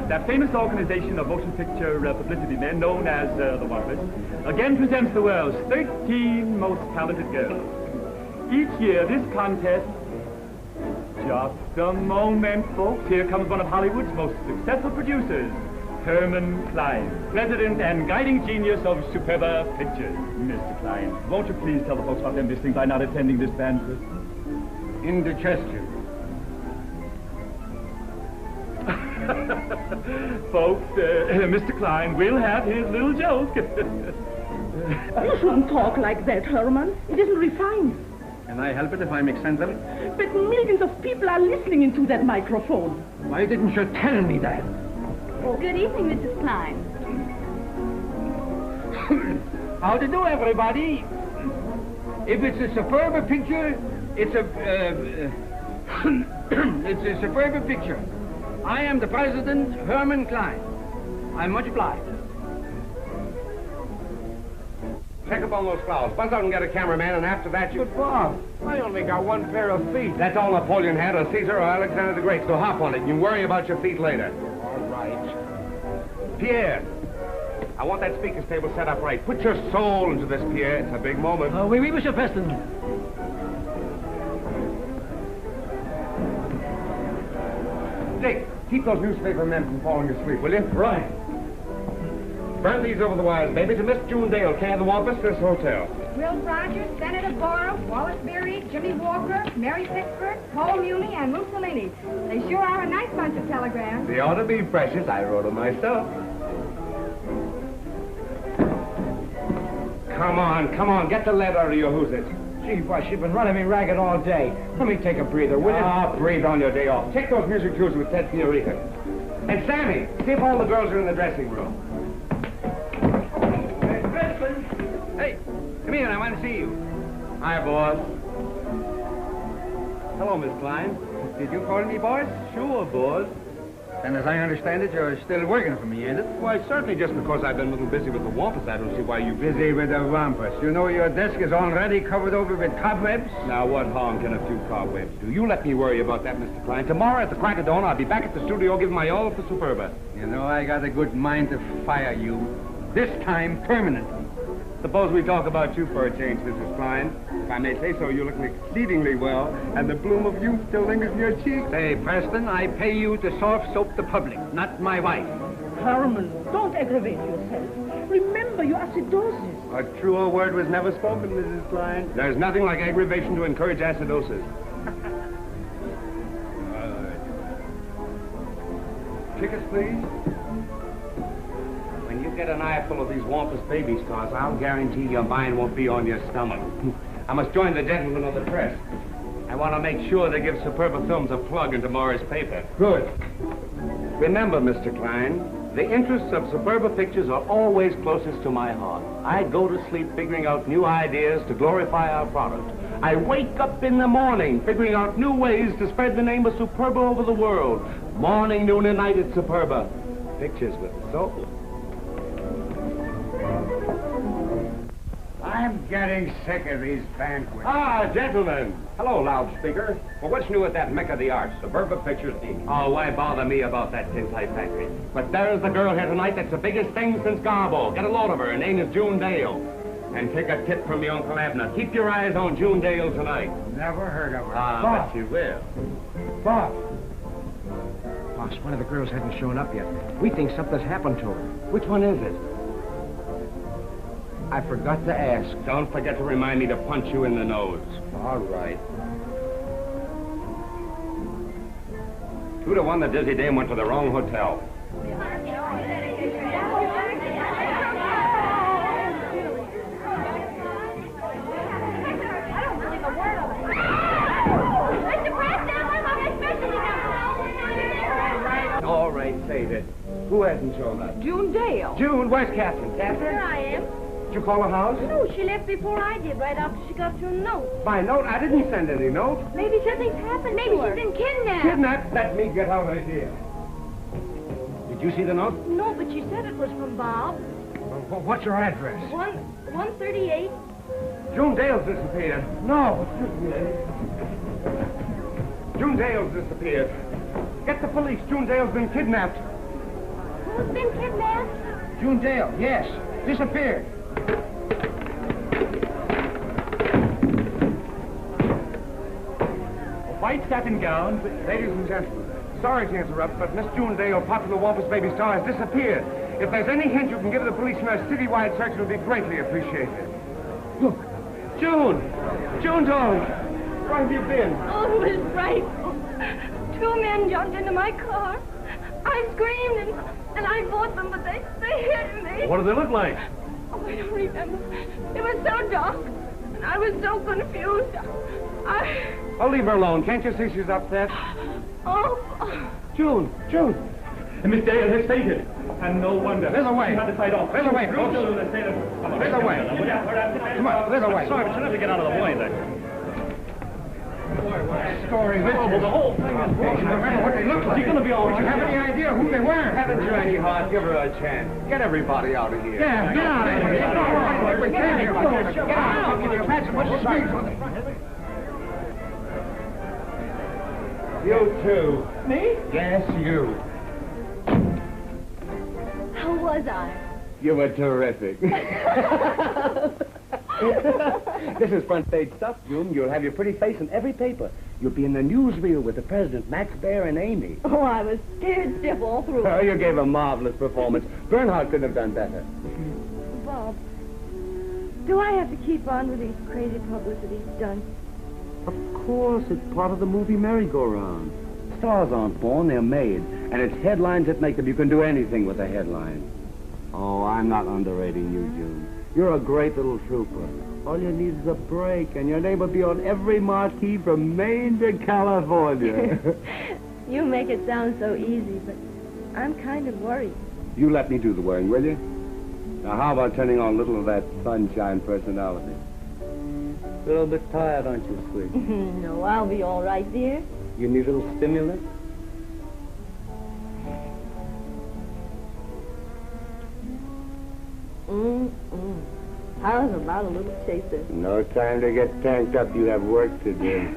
That famous organization of motion picture publicity men known as the Wampus again presents the world's 13 most talented girls. Each year, this contest... Just a moment, folks. Here comes one of Hollywood's most successful producers, Herman Klein, president and guiding genius of Superba Pictures. Mr. Klein, won't you please tell the folks what they're missing by not attending this banquet? Indigestion. Folks, Mr. Klein will have his little joke. You shouldn't talk like that, Herman. It isn't refined. Can I help it if I'm eccentric? But millions of people are listening into that microphone. Why didn't you tell me that? Oh. Good evening, Mrs. Klein. How to do, everybody? If it's a superb picture, it's a... it's a superb picture. I am the president, Herman Klein. I'm much obliged. Check up on those flowers. Buzz out and get a cameraman, and after that you... But, Bob, I only got one pair of feet. That's all Napoleon had, or Caesar, or Alexander the Great, so hop on it. You can worry about your feet later. All right. Pierre, I want that speaker's table set up right. Put your soul into this, Pierre. It's a big moment. Oui, oui, Monsieur Preston. Dick, keep those newspaper men from falling asleep, will you? Right. Burn these over the wires, baby, to Miss June Dale, care of the Wampus, this hotel. Will Rogers, Senator Borum, Wallace Beery, Jimmy Walker, Mary Pickford, Paul Muni, and Mussolini. They sure are a nice bunch of telegrams. They ought to be precious. I wrote them myself. Come on, get the lead out of your who's-it. Gee, boss, you've been running me ragged all day. Let me take a breather, will you? Ah, breathe on your day off. Take those music cues with Ted Fiorita. And Sammy, see if all the girls are in the dressing room. Hey, come here, I want to see you. Hi, boss. Hello, Miss Klein. Did you call me, boss? Sure, boss. And as I understand it, you're still working for me, ain't it? Why, certainly just because I've been a little busy with the Wampus, I don't see why you... Busy with the Wampus. You know your desk is already covered over with cobwebs? Now, what harm can a few cobwebs do? You let me worry about that, Mr. Klein. Tomorrow at the crack of dawn, I'll be back at the studio giving my all for Superba. You know, I got a good mind to fire you. This time, permanently. Suppose we talk about you for a change, Mrs. Klein. If I may say so, you're looking exceedingly well, and the bloom of youth still lingers in your cheeks. Hey, Preston, I pay you to soft soap the public, not my wife. Herman, don't aggravate yourself. Remember your acidosis. A truer word was never spoken, Mrs. Klein. There's nothing like aggravation to encourage acidosis. Tickets, please. When you get an eyeful of these Wampus baby stars, I'll guarantee your mind won't be on your stomach. I must join the gentlemen of the press. I want to make sure they give Superba Films a plug in tomorrow's paper. Good. Remember, Mr. Klein, the interests of Superba Pictures are always closest to my heart. I go to sleep figuring out new ideas to glorify our product. I wake up in the morning figuring out new ways to spread the name of Superba over the world. Morning, noon, and night at Superba. Pictures with soul. I'm getting sick of these banquets. Ah, gentlemen. Hello, loudspeaker. Well, what's new at that Mecca of the Arts, Superba Pictures, Inc.? Oh, why bother me about that tintype factory? But there's the girl here tonight that's the biggest thing since Garbo. Get a load of her. Her name is June Dale. And take a tip from your Uncle Abner. Keep your eyes on June Dale tonight. Never heard of her. Ah, but you will. Bob. Boss, one of the girls hasn't shown up yet. We think something's happened to her. Which one is it? I forgot to ask. Don't forget to remind me to punch you in the nose. All right. 2 to 1, the dizzy dame went to the wrong hotel. Mr. Preston, what about that special you have? anticipated. Who hasn't shown up? June Dale. June, where's Catherine? Catherine? Here I am. Did you call her house? No, she left before I did, right after she got your note. My note? I didn't send any note. Maybe something's happened Maybe to her. she's been kidnapped. Kidnapped? Let me get out of here. Did you see the note? No, but she said it was from Bob. What's your address? 138. June Dale's disappeared. No. June Dale's disappeared. Get the police. June Dale's been kidnapped. Who's been kidnapped? June Dale, yes. Disappeared. A white satin gown. Ladies and gentlemen, sorry to interrupt, but Miss June Dale, popular Wampus baby star, has disappeared. If there's any hint you can give the policeman, a citywide search will be greatly appreciated. Look, June! June, darling! Where have you been? Oh, it was frightful. Two men jumped into my car. I screamed and I fought them, but they hit me. What do they look like? Oh, I don't remember. It was so dark, and I was so confused. I'll leave her alone. Can't you see she's upset? Oh. June! June! Miss Dale has fainted. And no wonder. There's a way. She had to fight off. There's a way, folks. There's a way. Come on, there's a way. Sorry, but she'll have to get out of the way there. Story this is. The whole thing is Remember what they look like. She's going to be all right. Do you have any idea who they were? Haven't you any heart? Give her a chance. Get everybody out of here. Yeah, get out of here. It's not right. We can't hear about this. Get out. Can you imagine what this means for the front? You too. Me? Yes, you. How was I? You were terrific. This is front page stuff, June. You'll have your pretty face in every paper. You'll be in the newsreel with the president, Max Baer, and Amy. Oh, I was scared stiff all through. Oh, you gave a marvelous performance. Bernhardt couldn't have done better. Bob, do I have to keep on with these crazy publicity stunts? Of course, it's part of the movie merry-go-round. Stars aren't born, they're made. And it's headlines that make them. You can do anything with a headline. Oh, I'm not underrating you, June. You're a great little trooper. All you need is a break, and your name will be on every marquee from Maine to California. You make it sound so easy, but I'm kind of worried. You let me do the worrying, will you? Now, how about turning on a little of that sunshine personality? A little bit tired, aren't you, sweet? No, I'll be all right, dear. You need a little stimulant? How's about a little chaser? No time to get tanked up. You have work to do.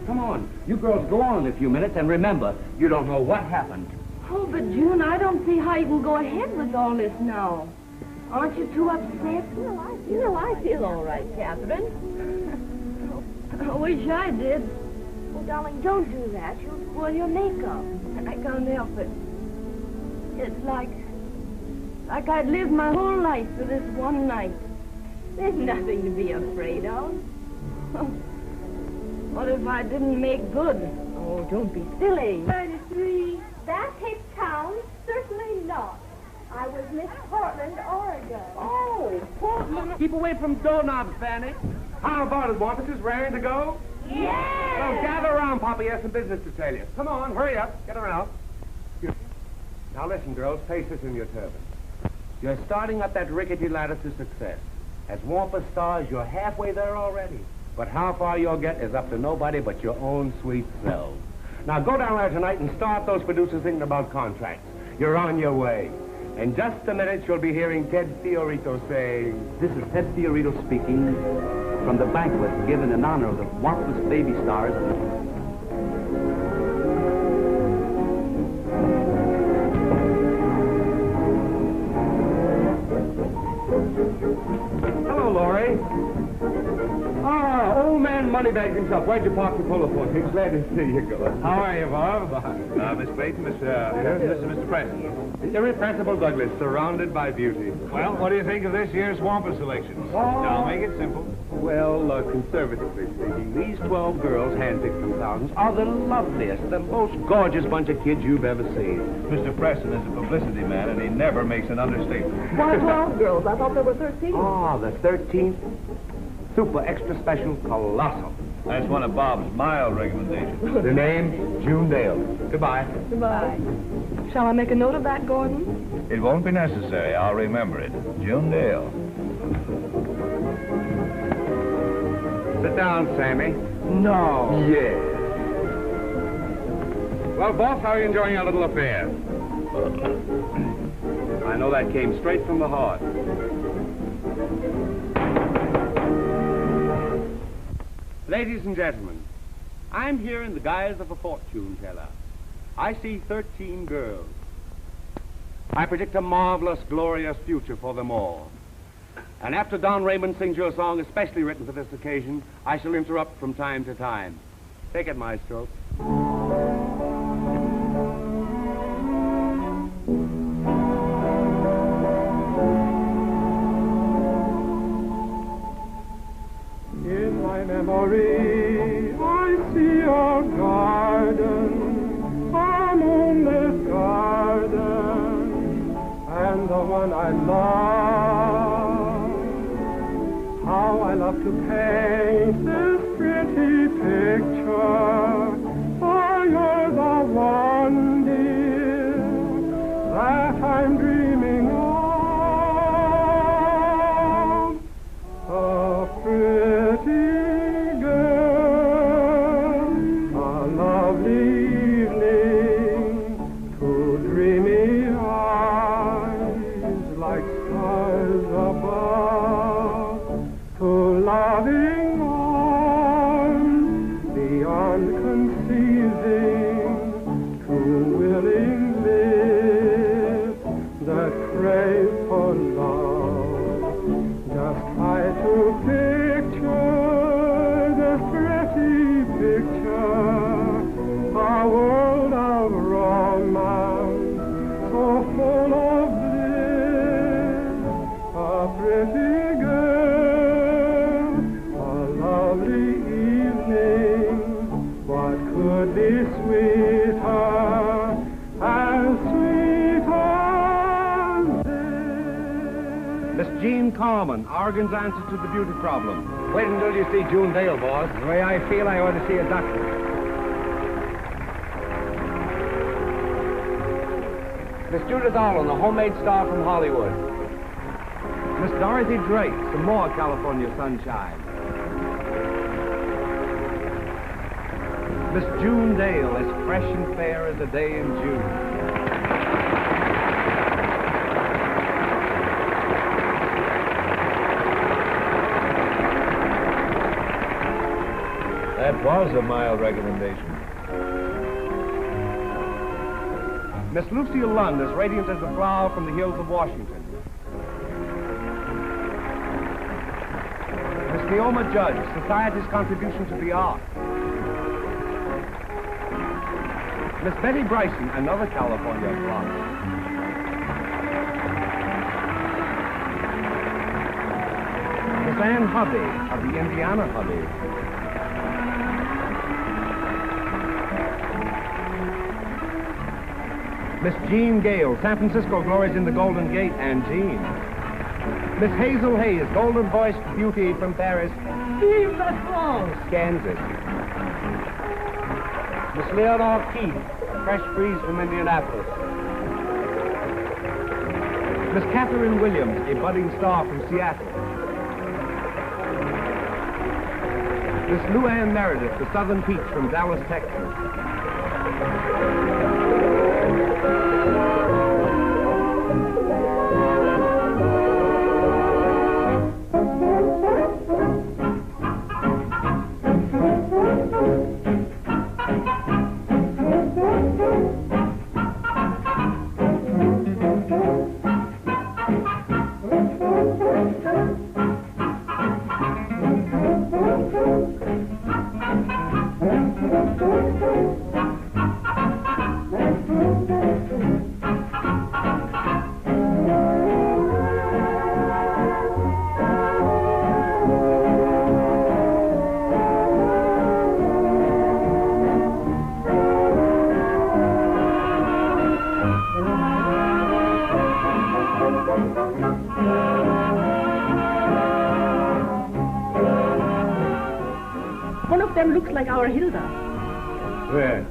Come on. You girls go on in a few minutes, and remember, you don't know what happened. Oh, but June, I don't see how you can go ahead with all this now. Aren't you too upset? I feel all right, Catherine. I wish I did. Oh, darling, don't do that. You'll spoil your makeup. I can't help it. It's like I'd lived my whole life for this one night. There's nothing to be afraid of. What if I didn't make good? Oh, don't be silly. 33. That hits town? Certainly not. I was Miss Portland, Oregon. Oh, Portland. Keep away from doorknobs, Fanny. How about it, Wampuses? Raring to go? Yes! Well, gather around, Poppy has some business to tell you. Come on, hurry up. Get around. Now listen, girls, face this in your turbans. You're starting up that rickety ladder to success. As Wampus stars, you're halfway there already. But how far you'll get is up to nobody but your own sweet selves. Now go down there tonight and start those producers thinking about contracts. You're on your way. In just a minute, you'll be hearing Ted Fiorito say... This is Ted Fiorito speaking from the banquet given in honor of the Wampus baby stars. Hello, Laurie. Ah, old man Moneybags himself. Where'd you park the polo pony? Glad to see you, girl. How are you, Bob? Miss Clayton, Mr. Preston. The irrepressible Douglas, surrounded by beauty. Well, what do you think of this year's Wampus selections? I'll make it simple. Well, conservatively speaking, these 12 girls, handpicked from thousands, are the loveliest, the most gorgeous bunch of kids you've ever seen. Mr. Preston is a publicity man, and he never makes an understatement. Why 12 girls? I thought there were 13. Ah, the 13th, super extra special, colossal. That's one of Bob's mild recommendations. The name, June Dale. Goodbye. Goodbye. Shall I make a note of that, Gordon? It won't be necessary. I'll remember it. June Dale. Sit down, Sammy. No. Yes. Well, boss, how are you enjoying your little affair? I know that came straight from the heart. Ladies and gentlemen, I'm here in the guise of a fortune teller. I see 13 girls. I predict a marvelous, glorious future for them all. And after Don Raymond sings you a song especially written for this occasion, I shall interrupt from time to time. Take it, maestro. In my memory, I see a garden, a moonlit garden, and the one I love. How I love to paint this pretty picture, for you're the one, dear, that I'm dreaming of. A pretty girl, a lovely evening, two dreamy eyes like stars above, two loving arms beyond conceiving, two willing lips that crave for love. Just try to picture this pretty picture, a world of romance, so full of bliss. A pretty girl, a lovely evening, what could be sweeter, as sweet as this? Miss Jean Carmen, Oregon's answer to the beauty problem. Wait until you see June Dale, boss. The way I feel, I ought to see a doctor. Miss Judith Allen, the homemade star from Hollywood. Miss Dorothy Drake, some more California sunshine. Miss June Dale, as fresh and fair as a day in June. That was a mild recommendation. Miss Lucille Lund, as radiant as a flower from the hills of Washington. Miss Neoma Judge, society's contribution to the arts. Miss Betty Bryson, another California flower. Miss Ann Hubby, of the Indiana Hubby. Miss Jean Gale, San Francisco glories in the Golden Gate, and Jean. Miss Hazel Hayes, golden-voiced beauty from Paris. Vive la France! Kansas. Miss Leonore Keith, fresh breeze from Indianapolis. Miss Catherine Williams, a budding star from Seattle. Miss Luann Meredith, the Southern Peach from Dallas, Texas. them looks like our Hilda. Where?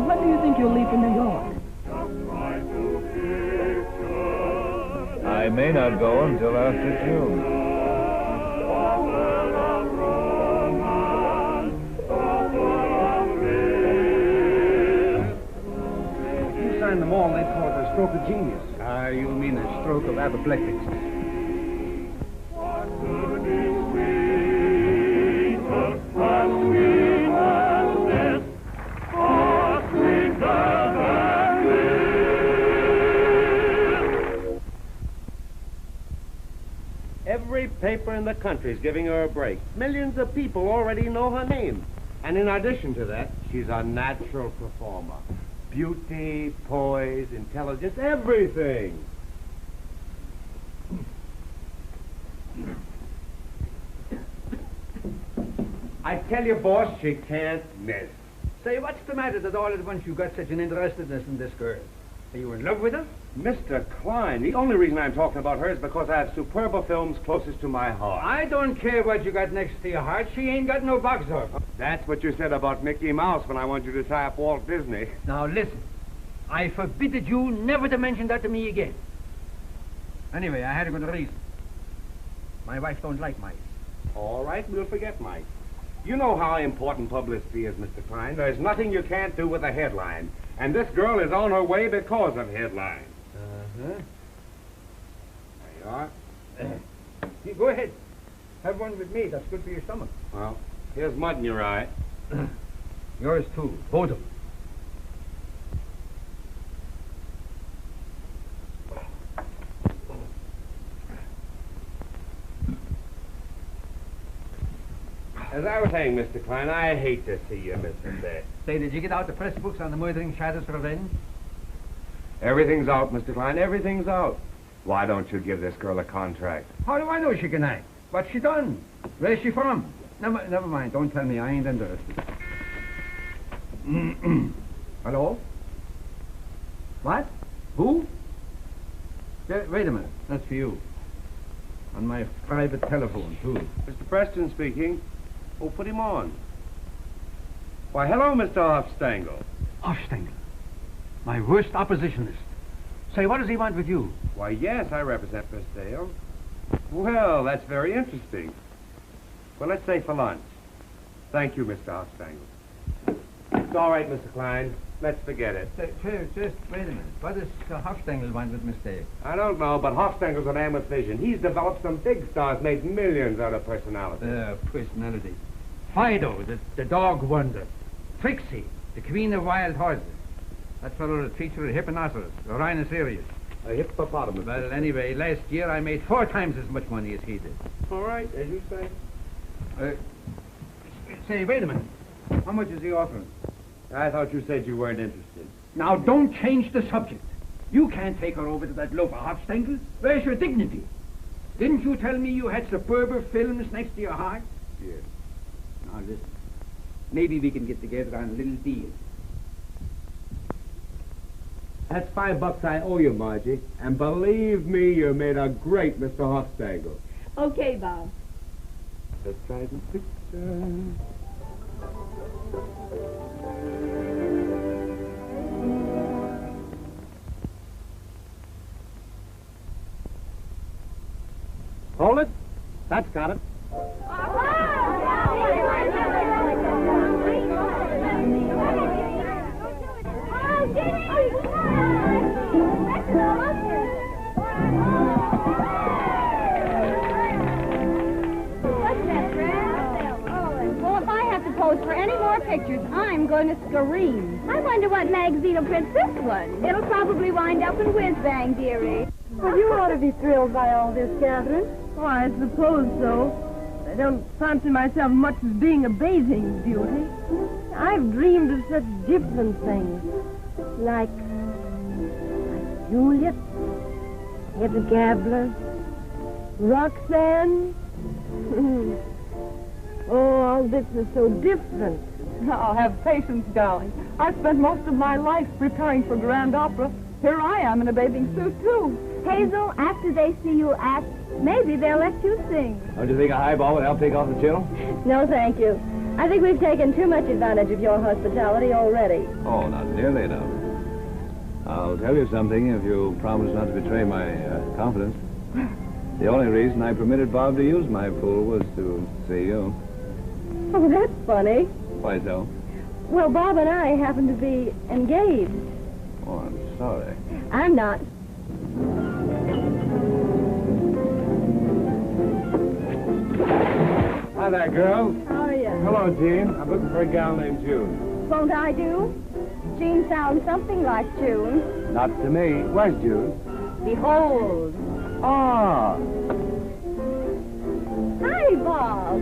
When do you think you'll leave for New York? I may not go until after June. You signed them all, they'd call it a stroke of genius. Ah, you mean a stroke of apoplectics. Every paper in the country is giving her a break. Millions of people already know her name. And in addition to that, she's a natural performer. Beauty, poise, intelligence, everything. I tell you, boss, she can't miss. Say, what's the matter that all at once you got such an interestedness in this girl? Are you in love with her? Mr. Klein, the only reason I'm talking about her is because I have Superba films closest to my heart. I don't care what you got next to your heart. She ain't got no box office. That's what you said about Mickey Mouse when I wanted you to tie up Walt Disney. Now, listen. I forbid you never to mention that to me again. Anyway, I had a good reason. My wife don't like mice. All right, we'll forget Mike. You know how important publicity is, Mr. Klein. There's nothing you can't do with a headline. And this girl is on her way because of headlines. Uh-huh. There you are. You go ahead. Have one with me. That's good for your stomach. Well, here's mud in your eye. Yours too. Both of them. As I was saying, Mr. Klein, I hate to see you miss a bet. Say, did you get out the press books on the murdering Shadow's revenge? Everything's out, Mr. Klein. Everything's out. Why don't you give this girl a contract? How do I know she can act? What's she done? Where's she from? Never mind. Don't tell me. I ain't interested. Hello? What? Who? Wait a minute. That's for you. On my private telephone, too. Mr. Preston speaking. Oh, put him on. Why, hello, Mr. Hofstangel. Hofstangel? My worst oppositionist. Say, what does he want with you? Why, yes, I represent Miss Dale. Well, that's very interesting. Well, let's say for lunch. Thank you, Mr. Hofstangel. It's all right, Mr. Klein. Let's forget it. Just wait a minute. What does Hofstangel want with Miss Dale? I don't know, but Hofstangel's a man with vision. He's developed some big stars, made millions out of personality. Personality. Fido, the dog wonder. Trixie, the queen of wild horses. That fellow that featured a hipponoceros, a rhinoceros. A hippopotamus. Well, anyway, last year I made 4 times as much money as he did. All right, as you say. Say, wait a minute. How much is he offering? I thought you said you weren't interested. Now, don't change the subject. You can't take her over to that loafer Hofstangel. Where's your dignity? Didn't you tell me you had Superba films next to your heart? Yes. Now, listen. Maybe we can get together on a little deal. That's $5 I owe you, Margie. And believe me, you made a great Mr. Hofstangel. Okay, Bob. Let's try the picture. Hold it. That's got it. Well, if I have to pose for any more pictures, I'm going to scream. I wonder what magazine will print this one. It'll probably wind up in Whiz Bang, dearie. Well, you ought to be thrilled by all this, Catherine. Oh, I suppose so. I don't fancy myself much as being a bathing beauty. I've dreamed of such different things. Like Juliet, Hedda Gabler, Roxanne. Oh, all this is so different. Now, have patience, darling. I've spent most of my life preparing for grand opera. Here I am in a bathing suit, too. Hazel, after they see you act, maybe they'll let you sing. Don't you think a highball would help take off the chill? No, thank you. I think we've taken too much advantage of your hospitality already. Oh, not nearly enough. I'll tell you something if you promise not to betray my confidence. The only reason I permitted Bob to use my pool was to see you. Oh, that's funny. Why so? Well, Bob and I happen to be engaged. Oh, I'm sorry. I'm not. Hi there, girls. How are you? Hello, Jean. I'm looking for a gal named June. Won't I do? Jean sounds something like June. Not to me. Where's June? Behold. Ah. Hi, Bob.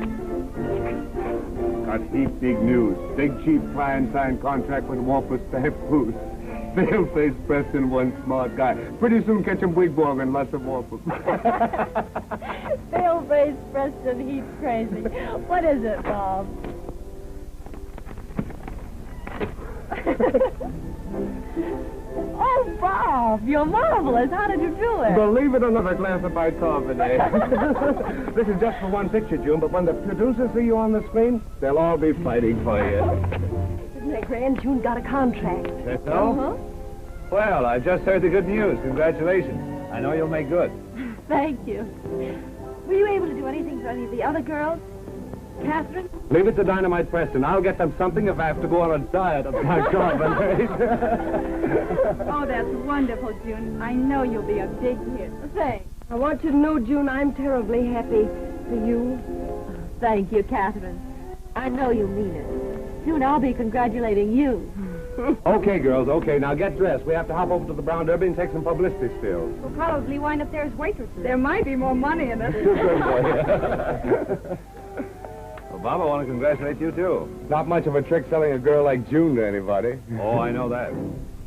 Got heap big news. Big Chief Klein signed contract with Walker Staff Booth. Pale-faced Preston, one smart guy. Pretty soon catch him wigwag and lots of Walker. Pale-faced Preston, he's crazy. What is it, Bob? Oh, Bob, you're marvelous. How did you do it? Believe it or not, a glass of Bicarbonate. This is just for one picture, June, but when the producers see you on the screen, they'll all be fighting for you. Isn't that grand? June got a contract. That's so? Well, I just heard the good news. Congratulations. I know you'll make good. Thank you. Were you able to do anything for any of the other girls? Catherine? Leave it to Dynamite Preston. I'll get them something if I have to go on a diet of bicarbonate. Oh, that's wonderful, June. I know you'll be a big hit. Thanks. I want you to know, June, I'm terribly happy for you. Thank you, Catherine. I know you mean it. Soon I'll be congratulating you. Okay, girls, okay. Now get dressed. We have to hop over to the Brown Derby and take some publicity stills. We'll probably wind up there as waitresses. There might be more money in it. Well, Bob, I want to congratulate you, too. Not much of a trick selling a girl like June to anybody. Oh, I know that.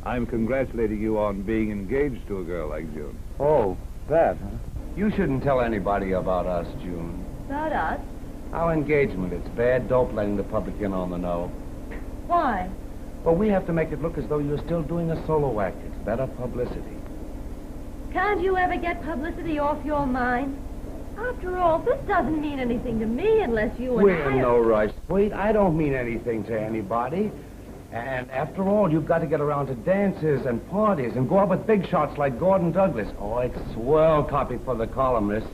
I'm congratulating you on being engaged to a girl like June. Oh, that, huh? You shouldn't tell anybody about us, June. About us? Our engagement. It's bad dope letting the public in on the know. Why? Well, we have to make it look as though you're still doing a solo act. It's better publicity. Can't you ever get publicity off your mind? After all, this doesn't mean anything to me unless you and We're in no rush. Wait, I don't mean anything to anybody. And after all, you've got to get around to dances and parties and go out with big shots like Gordon Douglas. Oh, it's swell copy for the columnists,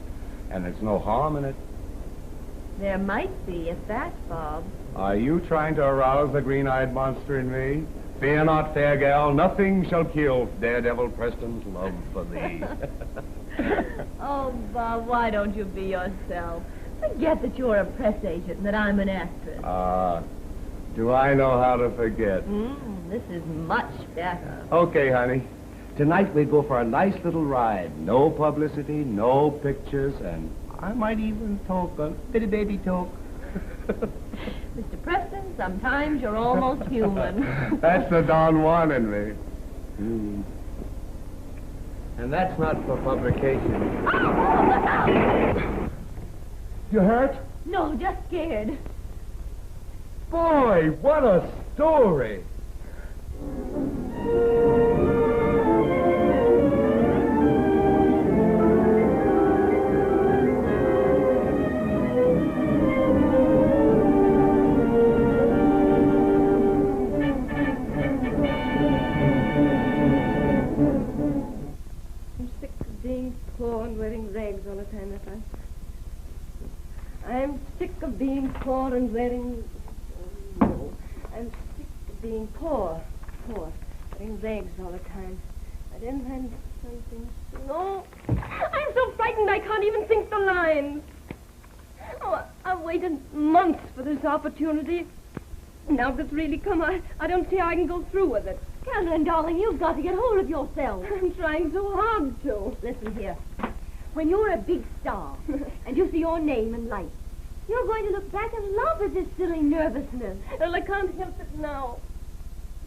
and there's no harm in it. There might be, if that's Bob. Are you trying to arouse the green-eyed monster in me? Fear not, fair gal, nothing shall kill Daredevil Preston's love for thee. Oh, Bob, why don't you be yourself? Forget that you're a press agent and that I'm an actress. Do I know how to forget? This is much better. Okay, honey. Tonight we go for a nice little ride. No publicity, no pictures, and I might even talk a bitty baby talk. Mr. Preston, sometimes you're almost human. That's the Don Juan in me. And that's not for publication. Oh, look out! You hurt? No, just scared. Boy, what a story! I'm sick of being poor and wearing rags all the time. I'm sick of being poor and wearing... No. I'm sick of being poor, wearing rags all the time. I didn't have something... No! I'm so frightened I can't even think the lines. Oh, I've waited months for this opportunity. Now that it's really come, I don't see how I can go through with it. Catherine, darling, you've got to get hold of yourself. I'm trying so hard to. Listen here. When you're a big star and you see your name in lights, You're going to look back and laugh at this silly nervousness. Well, I can't help it now.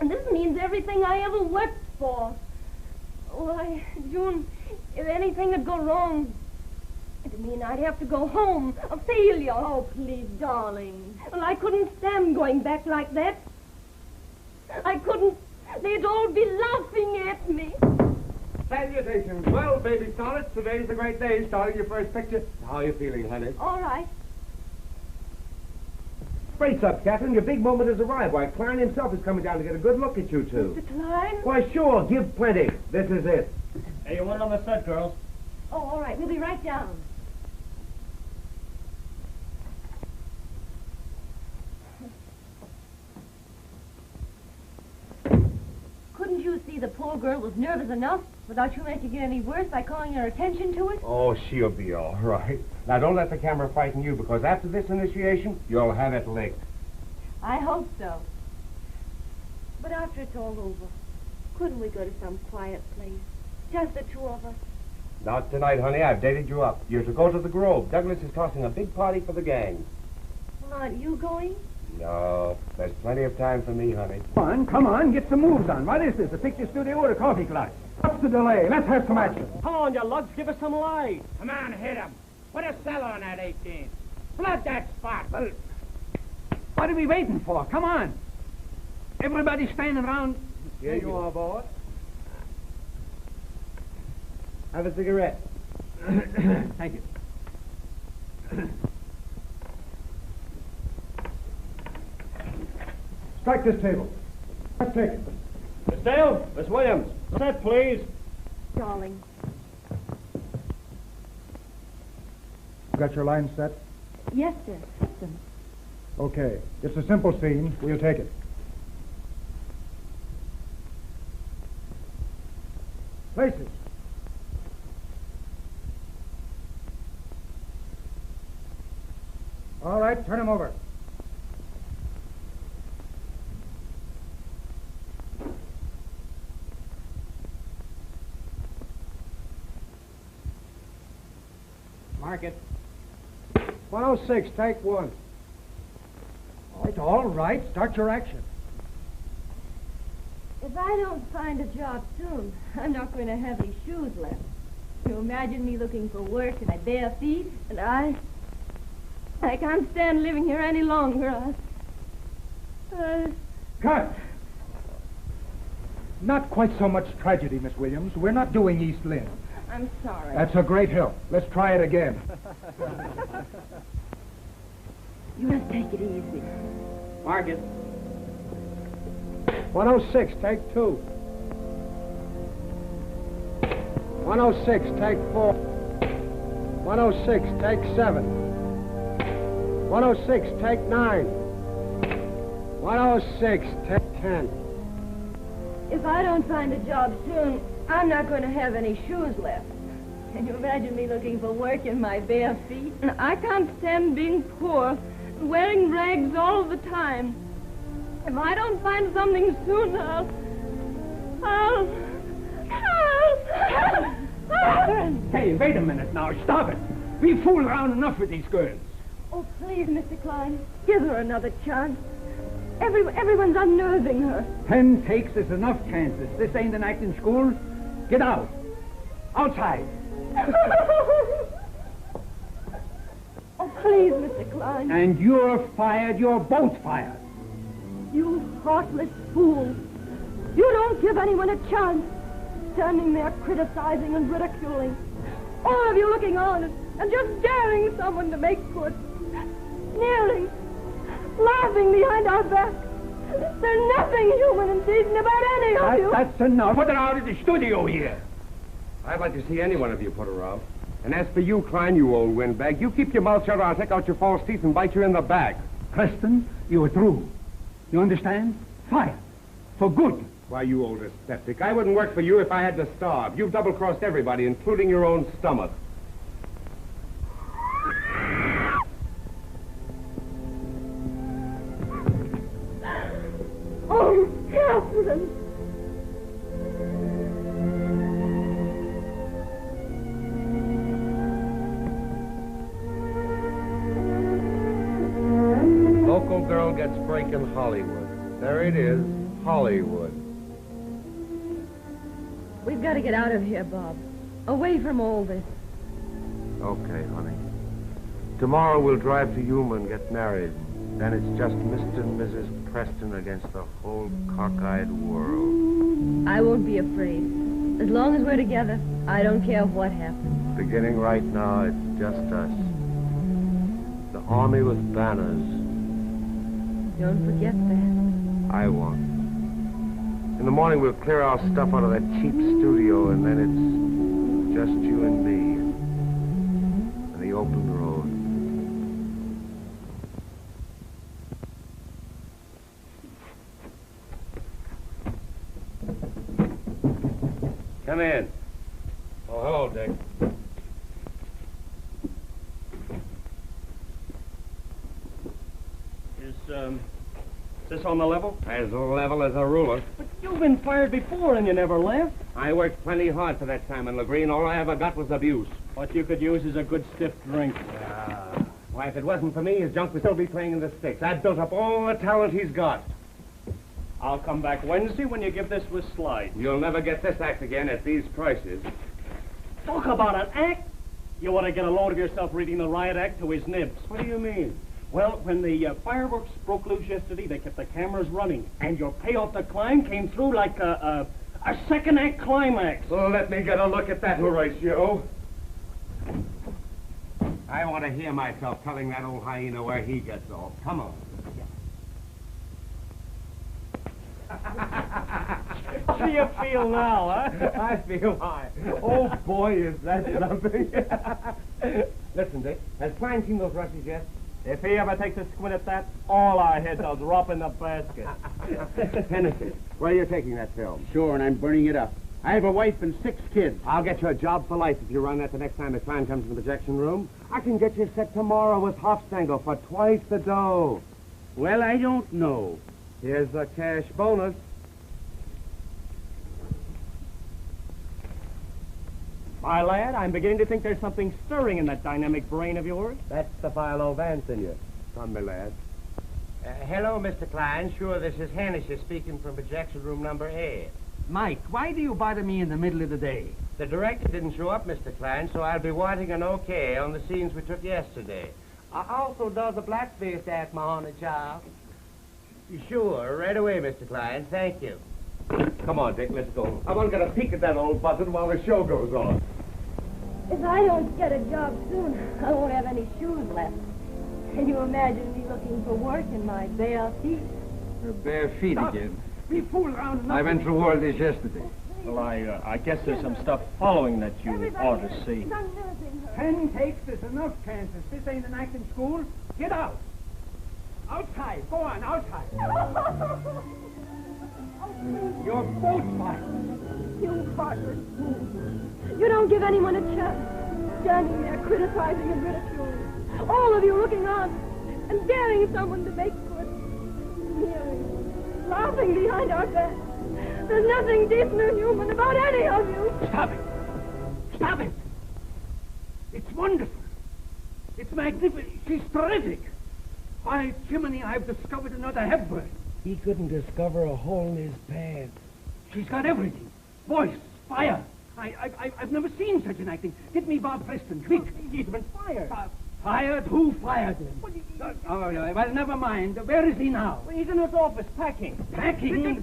And this means everything I ever worked for. Why, June, if anything would go wrong, it'd mean I'd have to go home, a failure. Oh, please, darling. Well, I couldn't stand going back like that. I couldn't. They'd all be laughing at me. Salutations. Well, baby starlets, today's a great day, starting your first picture. How are you feeling, honey? All right. Brace up, Catherine. Your big moment has arrived. Why, Klein himself is coming down to get a good look at you two. Mr. Klein? Why, sure. Give plenty. This is it. Hey, you want it on the set, girls? Oh, all right. We'll be right down. Couldn't you see the poor girl was nervous enough without you making it any worse by calling her attention to it? Oh, she'll be all right. Now, don't let the camera frighten you, because after this initiation, you'll have it licked. I hope so. But after it's all over, couldn't we go to some quiet place? Just the two of us. Not tonight, honey. I've dated you up. You're to go to the Grove. Douglas is tossing a big party for the gang. Well, aren't you going? No, there's plenty of time for me, honey. Come on, get some moves on. What is this, a picture studio or a coffee class? What's the delay? Let's have some action. Come on, you lugs, give us some light. Come on, hit him. Put a cellar on that 18. Flood that spot. Well, what are we waiting for? Come on. Everybody standing around. Here you are, boy. Have a cigarette. Thank you. Strike this table. Let's take it. Miss Dale, Miss Williams, set, please. Darling. Got your line set? Yes, sir. Listen. Okay. It's a simple scene. We'll take it. Places. All right, turn him over. Mark it. 106, take one. All right. Start your action. If I don't find a job soon, I'm not going to have any shoes left. You imagine me looking for work and my bare feet, and I can't stand living here any longer. Cut! Not quite so much tragedy, Miss Williams. We're not doing East Lynne. I'm sorry. That's a great help. Let's try it again. You must take it easy. Mark it. 106, take two. 106, take four. 106, take seven. 106, take nine. 106, take 10. If I don't find a job soon, I'm not going to have any shoes left. Can you imagine me looking for work in my bare feet? I can't stand being poor, wearing rags all the time. If I don't find something soon, Hey, wait a minute now. Stop it. We fool around enough with these girls. Oh, please, Mr. Klein, give her another chance. Everyone's unnerving her. 10 takes is enough chances. This ain't an acting school. Get out. Outside. Oh, please, Mr. Klein. And you're fired. You're both fired. You heartless fool. You don't give anyone a chance. Standing there criticizing and ridiculing. All of you looking on and just daring someone to make good. Sneering. Laughing behind our back. There's nothing human and decent about any of you. That's enough. Put her out of the studio here. I'd like to see any one of you put her out. And as for you, Klein, you old windbag, you keep your mouth shut or I'll take out your false teeth and bite you in the back. Preston, you're through. You understand? Fired. For good. Why, you old dyspeptic, I wouldn't work for you if I had to starve. You've double-crossed everybody, including your own stomach. Oh, Catherine. all gets breaking Hollywood. There it is, Hollywood. We've got to get out of here, Bob. Away from all this. Okay, honey. Tomorrow we'll drive to Yuma and get married. Then it's just Mr. and Mrs. Preston against the whole cockeyed world. I won't be afraid. As long as we're together, I don't care what happens. Beginning right now, it's just us. The army with banners. Don't forget that. I won't. In the morning, we'll clear our stuff out of that cheap studio, and then it's just you and me and the open road. Come in. Oh, hello, Dick. Is this on the level? As level as a ruler. But you've been fired before and you never left. I worked plenty hard for that Simon Legreen. All I ever got was abuse. What you could use is a good stiff drink. Why, if it wasn't for me, his junk would still be playing in the sticks. I'd built up all the talent he's got. I'll come back Wednesday when you give this with slide. You'll never get this act again at these prices. Talk about an act! You ought to get a load of yourself reading the riot act to his nibs. What do you mean? Well, when the fireworks broke loose yesterday, they kept the cameras running, and your payoff to climb came through like a second act climax. Well, let me get a look at that, Horatio. I want to hear myself telling that old hyena where he gets off. Come on. How do you feel now, huh? I feel high. Oh, boy, is that something. Listen, Dick, has Klein seen those Russians yet? If he ever takes a squint at that, all our heads will drop in the basket. Hennessy, where are you taking that film? Sure, and I'm burning it up. I have a wife and 6 kids. I'll get you a job for life if you run that the next time the Klein comes in the projection room. I can get you set tomorrow with Hofstengel for twice the dough. Well, I don't know. Here's the cash bonus. My lad, I'm beginning to think there's something stirring in that dynamic brain of yours. That's the Philo Vance in you. Come, my lad. Hello, Mr. Klein. Sure, this is Hennessy speaking from projection room number 8. Mike, why do you bother me in the middle of the day? The director didn't show up, Mr. Klein, so I'll be wanting an okay on the scenes we took yesterday. I also does a blackface act, my honey child. Sure, right away, Mr. Klein. Thank you. Come on, Dick, let's go. I want to get a peek at that old buzzard while the show goes on. If I don't get a job soon, I won't have any shoes left. Can you imagine me looking for work in my bare feet? Your bare feet Stop. again. We fool around enough. I went through all this yesterday. Well, I guess there's some stuff following that you ought to see. 10 takes is enough, Kansas. This ain't an acting school. Get out. Outside. Go on, outside. Your boat's fine. You heartless fool. You don't give anyone a chance. Standing there criticizing and ridiculing. All of you looking on and daring someone to make good. Sneering. Laughing behind our backs. There's nothing decent or human about any of you. Stop it. Stop it. It's wonderful. It's magnificent. She's terrific. By Jiminy, I've discovered another Hepburn. He couldn't discover a hole in his pants. She's got everything. Voice, fire. I've never seen such an acting. Get me Bob Preston, quick. He's been fired. Fired? Who fired him? Oh, well, never mind. Where is he now? Well, he's in his office packing. Packing?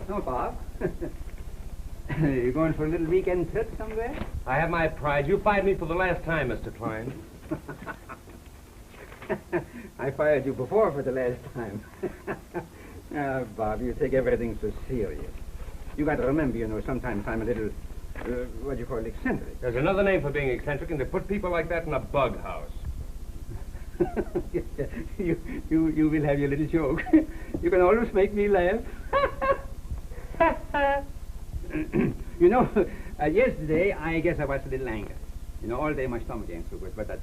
No, Bob. You going for a little weekend trip somewhere? I have my pride. You fired me for the last time, Mr. Klein. I fired you before for the last time. Bob, you take everything so serious. You got to remember, you know, sometimes I'm a little, what do you call it, eccentric. There's another name for being eccentric, and they put people like that in a bug house. You will have your little joke. You can always make me laugh. You know, yesterday, I guess I was a little angry. You know, all day my stomach ain't so good, but that's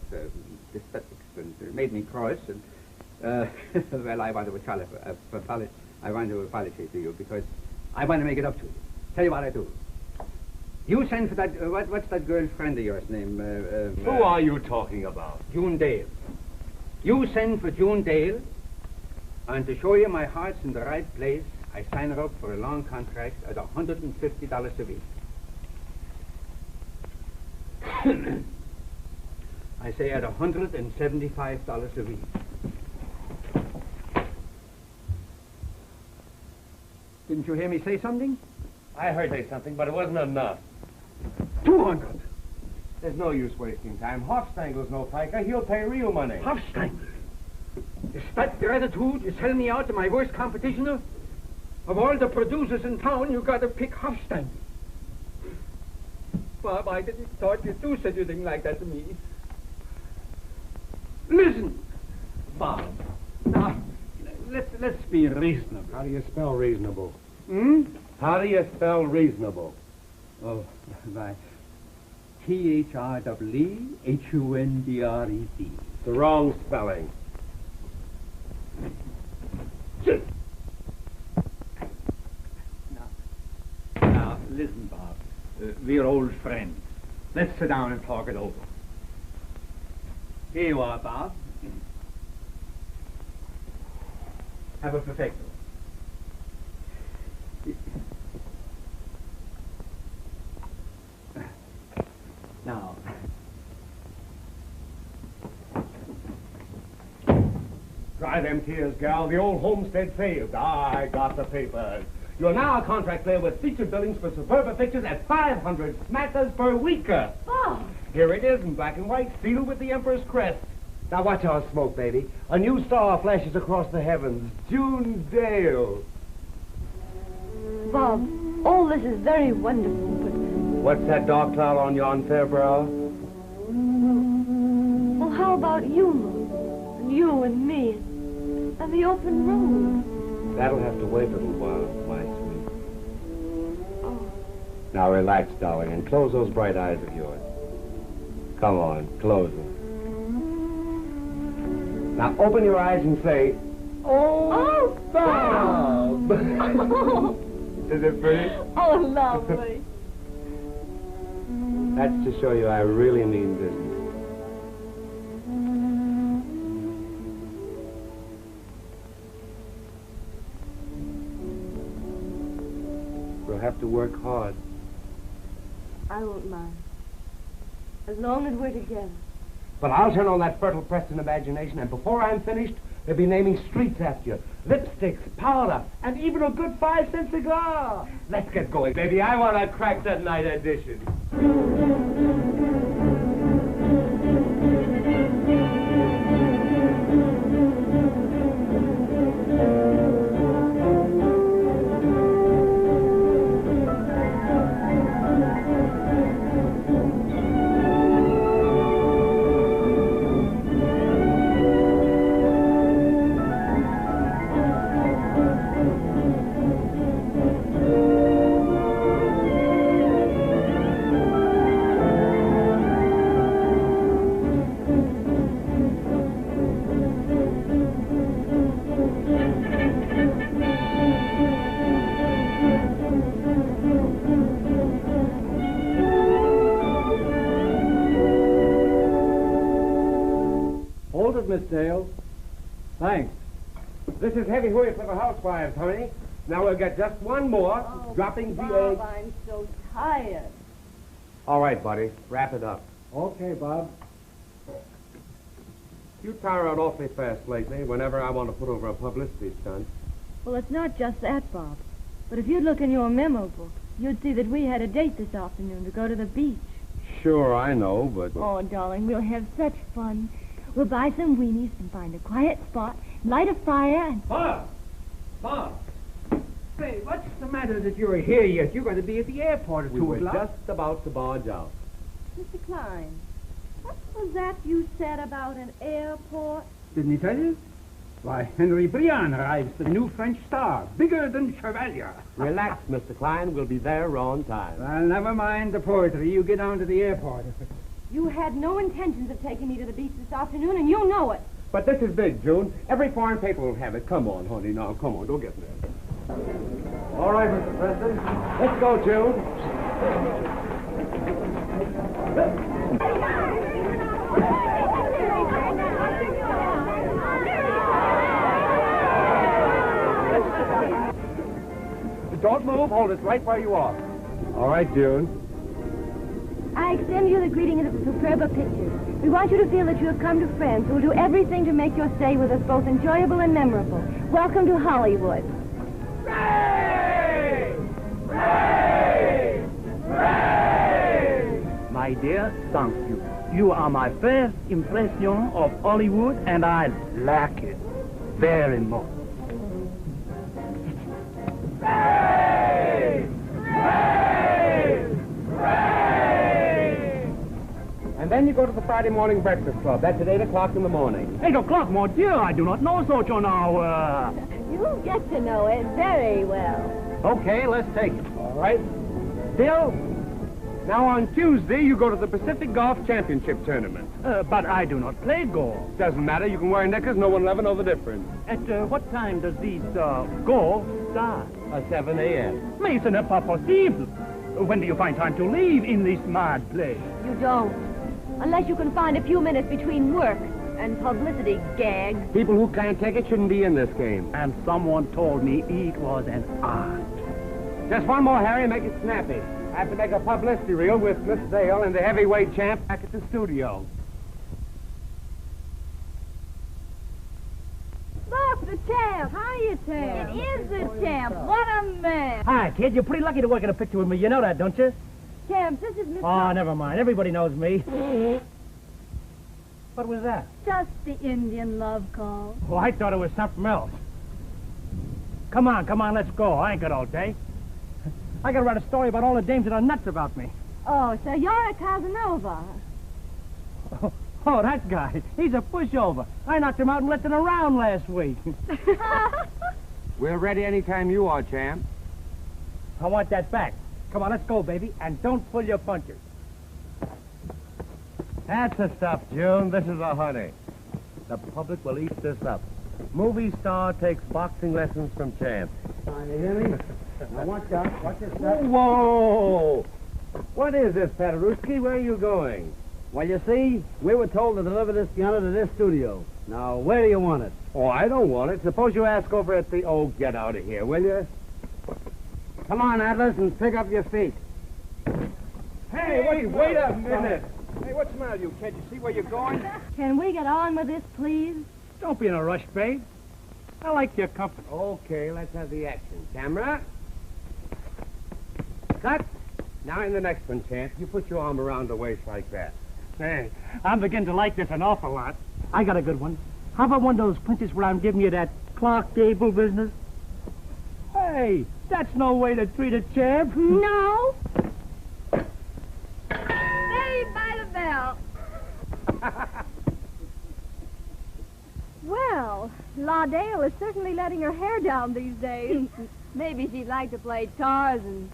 dysphetics and made me cross. And well, I want to apologize to you because I want to make it up to you. Tell you what I do. You send for that, what's that girl's friend of yours name? Who are you talking about? June Dale. You send for June Dale, and to show you my heart's in the right place, I sign her up for a long contract at $150 a week. I say at $175 a week. Didn't you hear me say something? I heard say something, but it wasn't enough. 200. There's no use wasting time. Hofstangle's no piker. He'll pay real money. Hofstangle? Is that your attitude? You sell me out to my worst competitioner? Of all the producers in town, you got to pick Hofstangle. Bob, I didn't thought you'd do such a thing like that to me. Listen, Bob. now, let's be reasonable. How do you spell reasonable? Hmm? How do you spell reasonable? Oh, right. THREEHUNDRED. The wrong spelling. Now, listen, Bob. We're old friends. Let's sit down and talk it over. Here you are, Bob. Have a perfecto. Now, Dry them tears, gal. The old homestead failed. I got the papers. You're now a contract player with featured billings for Superba Pictures at 500 smackers per week. Bob! Here it is in black and white, sealed with the Emperor's crest. Now watch our smoke, baby. A new star flashes across the heavens. June Dale. Bob, all this is very wonderful, but... What's that dark cloud on yon fair brow? Well, how about you, Lou? And you and me? And the open road? That'll have to wait a little while, my sweet. Oh. Now relax, darling, and close those bright eyes of yours. Come on, close them. Now open your eyes and say, "Oh, Bob!" Is it pretty? Oh, lovely. That's to show you I really mean business. We'll have to work hard. I won't mind. As long as we're together. But I'll turn on that fertile Preston imagination, and before I'm finished, they'll be naming streets after you. Lipsticks, powder, and even a good 5-cent cigar. Let's get going, baby. I want to crack that night edition. Miss Dale. Thanks. This is heavy hooey for the housewives, honey. Now we'll get just one more, dropping the egg. Bob, I'm so tired. All right, buddy. Wrap it up. Okay, Bob. You tire out awfully fast lately whenever I want to put over a publicity stunt. Well, it's not just that, Bob. But if you'd look in your memo book, you'd see that we had a date this afternoon to go to the beach. Sure, I know, but... Oh, darling, we'll have such fun. We'll buy some weenies and find a quiet spot, light a fire, and... Bob! Bob! Say, what's the matter that you're here yet? You're going to be at the airport at 2 o'clock. Just about to barge out. Mr. Klein, what was that you said about an airport? Didn't he tell you? Why, Henry Briand arrives, the new French star, bigger than Chevalier. Relax, Mr. Klein. We'll be there on time. Well, never mind the poetry. You get down to the airport. You had no intentions of taking me to the beach this afternoon, and you know it. But this is big, June. Every foreign paper will have it. Come on, honey. Now, come on. Don't get nervous. All right, Mr. President. Let's go, June. Don't move. Hold us right where you are. All right, June. I extend you the greeting of the Superba Pictures. We want you to feel that you have come to friends who will do everything to make your stay with us both enjoyable and memorable. Welcome to Hollywood. Hooray! Hooray! Hooray! My dear, thank you. You are my first impression of Hollywood, and I like it very much. Hooray! Hooray! Hooray! And then you go to the Friday morning breakfast club. That's at 8 o'clock in the morning. 8 o'clock, mon Dieu, I do not know such an hour. You'll get to know it very well. Okay, let's take it. All right. Bill, now on Tuesday you go to the Pacific Golf Championship Tournament. But I do not play golf. Doesn't matter. You can wear knickers. No one will ever know the difference. At what time does these golf start? 7 a.m. Mais ce n'est pas possible. When do you find time to leave in this mad place? You don't. Unless you can find a few minutes between work and publicity gags. People who can't take it shouldn't be in this game. And someone told me it was an art. Just one more, Harry. Make it snappy. I have to make a publicity reel with Miss Dale and the heavyweight champ back at the studio. Look, the champ. Hiya, champ. It is the champ. What a man. Hi, kid. You're pretty lucky to work in a picture with me. You know that, don't you? Champ, this is Miss... Oh, never mind. Everybody knows me. What was that? Just the Indian love call. Oh, I thought it was something else. Come on, let's go. I ain't got all day. I gotta write a story about all the dames that are nuts about me. Oh, so you're a Casanova. Oh, that guy. He's a pushover. I knocked him out and left him around last week. We're ready anytime you are, champ. I want that back. Come on, let's go, baby. And don't pull your punches. That's the stuff, June. This is a honey. The public will eat this up. Movie star takes boxing lessons from champ. You hear me? Now watch out. Watch your step. Whoa! What is this, Paderewski? Where are you going? Well, you see, we were told to deliver this piano to this studio. Now, where do you want it? Oh, I don't want it. Suppose you ask over at the... Oh, get out of here, will you? Come on, Atlas, and pick up your feet. Hey, wait a minute. Hey, what's the matter, you? Can't you see where you're going? Can we get on with this, please? Don't be in a rush, babe. I like your company. Okay, let's have the action. Camera. Cut. Now in the next one, champ, you put your arm around the waist like that. Hey, I'm beginning to like this an awful lot. I got a good one. How about one of those punches where I'm giving you that Clark Gable business? Hey, that's no way to treat a champ. No. Saved by the bell. Well, La Dale is certainly letting her hair down these days. Maybe she'd like to play Tarzan.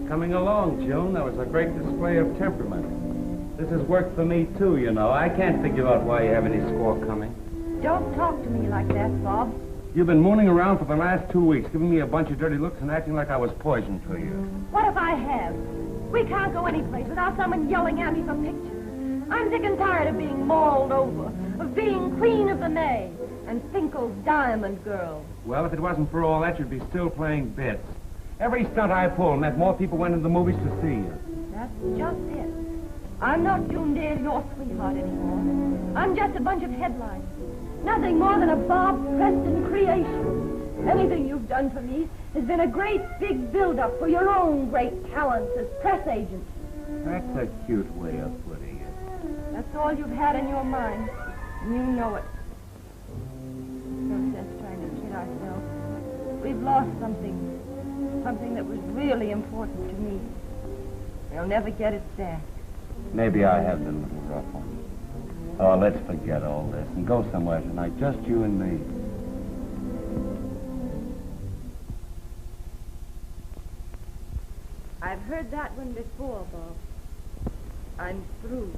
Coming along, June. That was a great display of temperament. This has worked for me, too, you know. I can't figure out why you have any score coming. Don't talk to me like that, Bob. You've been mooning around for the last 2 weeks, giving me a bunch of dirty looks and acting like I was poison to you. What if I have? We can't go anyplace without someone yelling at me for pictures. I'm sick and tired of being mauled over, of being queen of the May, and Finkel's diamond girl. Well, if it wasn't for all that, you'd be still playing bits. Every stunt I pulled meant more people went into the movies to see you. That's just it. I'm not June Dale, your sweetheart anymore. I'm just a bunch of headlines. Nothing more than a Bob Preston creation. Anything you've done for me has been a great big build-up for your own great talents as press agent. That's a cute way of putting it. That's all you've had in your mind, and you know it. No sense trying to kid ourselves. We've lost something that was really important to me. We'll never get it back. Maybe I have been a little rough on you. Oh, let's forget all this and go somewhere tonight, just you and me. I've heard that one before, Bob. I'm through.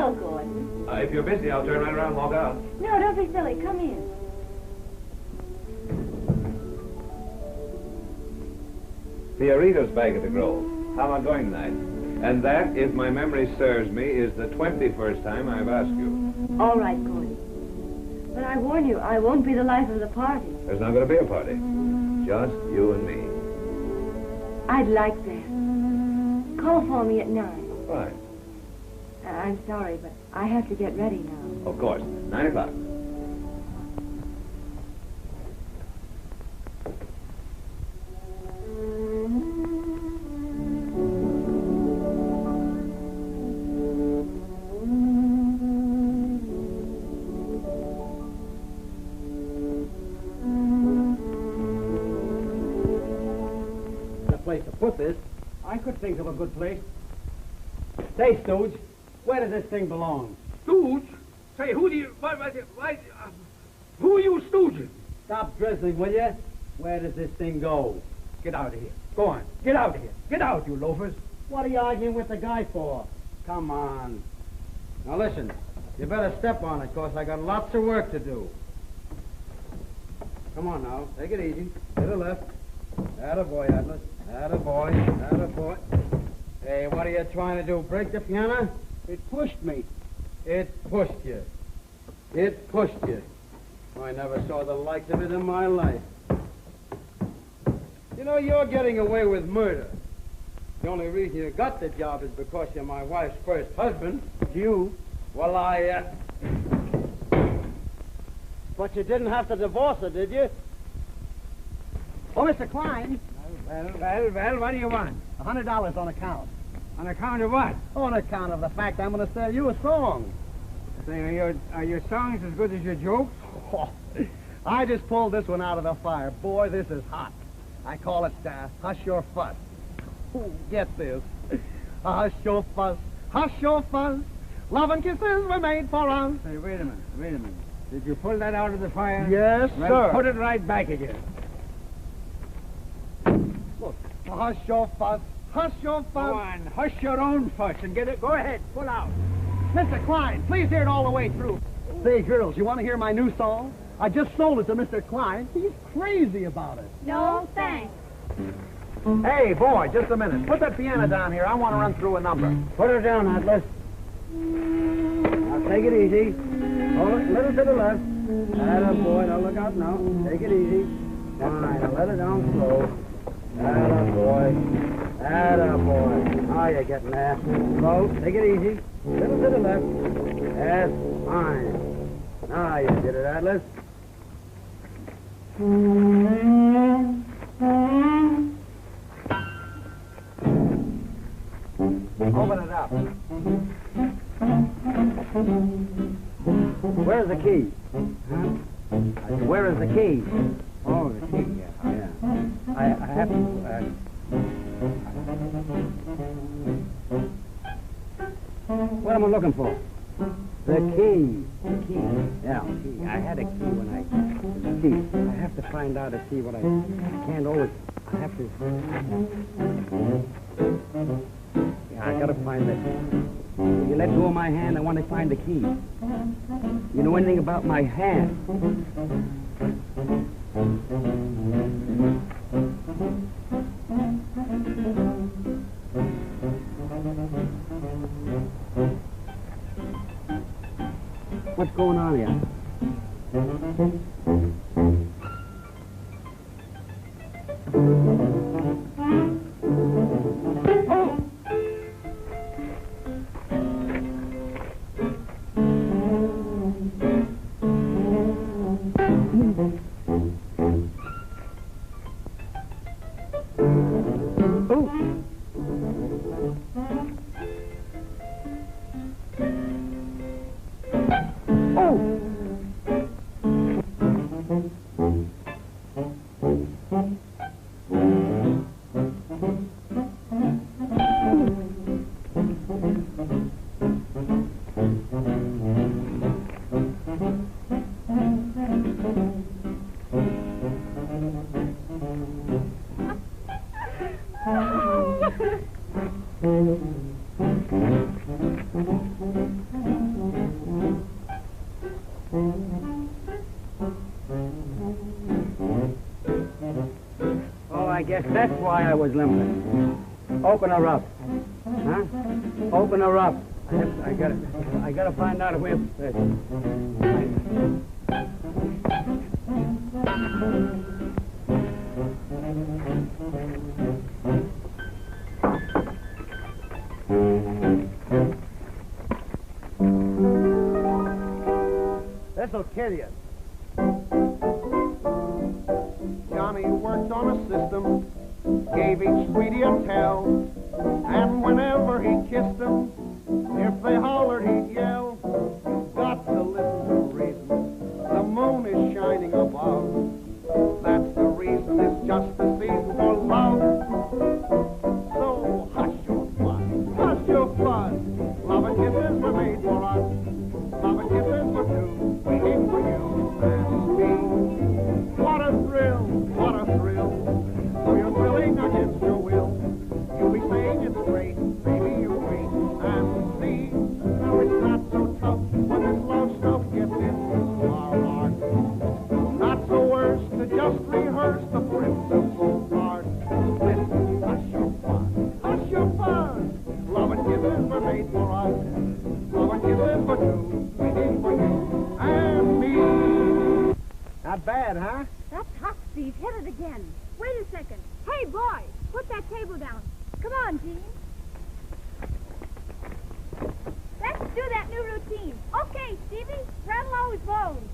Well, Gordon. If you're busy, I'll turn right around and walk out. No, don't be silly. Come in. Fiorito's back at the Grove. How am I going tonight? And that, if my memory serves me, is the 21st time I've asked you. All right, Gordon. But I warn you, I won't be the life of the party. There's not going to be a party. Just you and me. I'd like that. Call for me at 9. Fine. I'm sorry, but I have to get ready now. Of course. 9 o'clock. Place to put this. I could think of a good place. Say, Stooge, where does this thing belong? Stooge? Say, who do you... who are you stooging? Stop drizzling, will you? Where does this thing go? Get out of here. Go on. Get out of here. Get out, you loafers. What are you arguing with the guy for? Come on. Now listen, you better step on it, 'cause I got lots of work to do. Come on now. Take it easy. To the left. Attaboy, Atlas. Attaboy. Attaboy. Hey, what are you trying to do? Break the piano? It pushed me. It pushed you. It pushed you. I never saw the likes of it in my life. You know, you're getting away with murder. The only reason you got the job is because you're my wife's first husband. You? Well, But you didn't have to divorce her, did you? Oh, Mr. Klein. Well, what do you want? $100 on account. On account of what? On account of the fact I'm going to sell you a song. Say, are your songs as good as your jokes? Oh, I just pulled this one out of the fire. Boy, this is hot. I call it Hush Your Fuss. Ooh, get this. Hush your fuss, hush your fuss. Love and kisses were made for us. Say, wait a minute. Did you pull that out of the fire? Yes, well, sir. Put it right back again. Look, hush your fuss, hush your fuss. Go on, hush your own fuss and get it. Go ahead, pull out. Mr. Klein, please hear it all the way through. Say, girls, you want to hear my new song? I just sold it to Mr. Klein. He's crazy about it. No, thanks. Hey, boy, just a minute. Put that piano down here. I want to run through a number. Put her down, Atlas. Now, take it easy. Hold it a little to the left. Attaboy, now look out now. Take it easy. Fine, now let it down slow. Attaboy. Attaboy. Now you're getting there. Slow. Take it easy. Little to the left. Yes, fine. Now you did it, Atlas. Open it up. Where's the key? Huh? Where is the key? Oh, the key, yeah. I have to... what am I looking for? The key. The key. Yeah, key. I had a key when I... The key. I have to find out to see what I can't always... I have to... Yeah, I gotta find it. You let go of my hand, I want to find the key. You know anything about my hand? What's going on here? why I was limping. Open her up. Huh? Open her up. I gotta find out where it's fit. This'll kill you. Johnny worked on a system, gave each sweetie a tell, and whenever he kissed them, if they hollered, he'd yell. You've got to listen to reason. The moon is shining above. That's the reason. It's just the season for love. So hush your fuss, hush your fuss. Love and kisses were made for us. Love and kisses were two, waiting for you and me. What a thrill, what a thrill. So you're thrilling against your will. You'll be saying it's great, baby, you wait and see. Now it's not so tough when this love stuff gets into our hearts. Not so worse to just rehearse the principal part. Listen, hush your fuss, hush your fuss. Love and kisses were made for us. Love and kisses were two, waiting for you and me. Not bad, huh? That's hot, Steve. Hit it again. Wait a second. Hey, boy, put that table down. Come on, Gene. Let's do that new routine. Okay, Stevie. Rattle those bones.